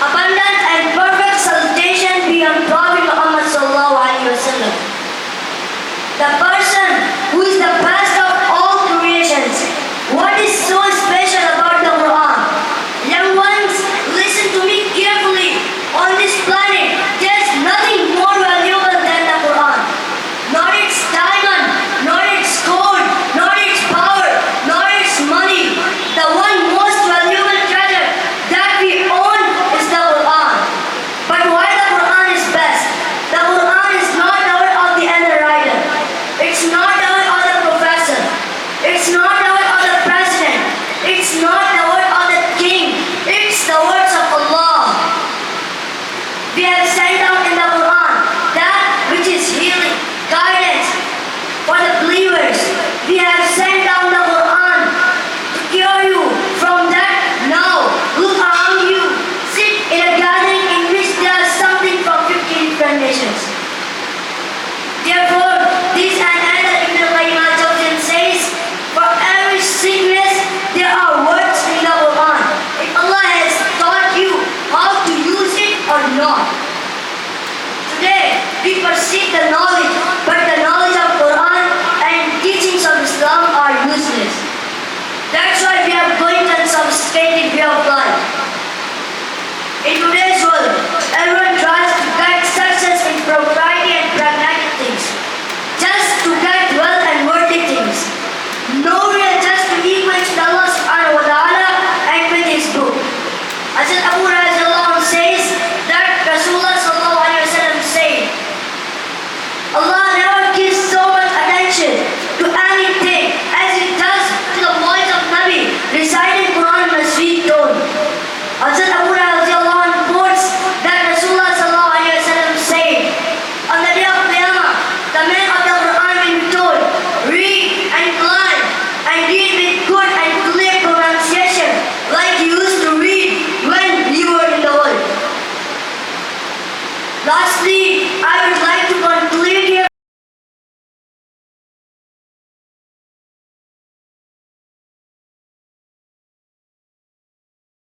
Abundant and perfect salutation be on Prophet Muhammad sallallahu alaihi wasallam, the person who is the best of all creations. What is so special about the Quran? Young ones, listen to me carefully. On this planet, there's nothing more valuable than the Quran. Not its diamond, not its gold, not its power, not its money. The one most valuable treasure that we own is the Quran. But why the Quran is best? The Quran is not the word of the elder writer. It's not the word of the professor. It's not the word of the president. It's not the word of the king. It's the words of Allah. We have sent down in the Quran that which is healing, guidance for the believers. We have sent down the Quran to cure you from that. Now, look around you. Sit in a gathering in which there is something from 50 different nations. Therefore, this and another Ibn al-Qayyim al-Jawziyya says, for every sickness there are words in the Quran. If Allah has taught you how to use it or not. Today, we perceive the knowledge, but the knowledge of Quran and teachings of Islam are useless. That's why we are going to a sophisticated way of life. In today's world, everyone tries to get success in propriety and pragmatic things, just to get wealth and worldly things. No real just to equal to Allah subhanahu wa ta'ala and with His book. Hazrat Abu Hurairah says that Rasulullah sallallahu alaihi wasallam said, Allah never gives so much attention to anything as He does to the voice of Nabi reciting Quran in a sweet tone. Hazrat Abu Hurairah quotes that Rasulullah sallallahu alaihi wasallam said, on the day of Qiyamah, the man of the Quran will be told, read and learn and read with good and clear pronunciation like you used to read when you were in the world. Lastly, I would like to conclude here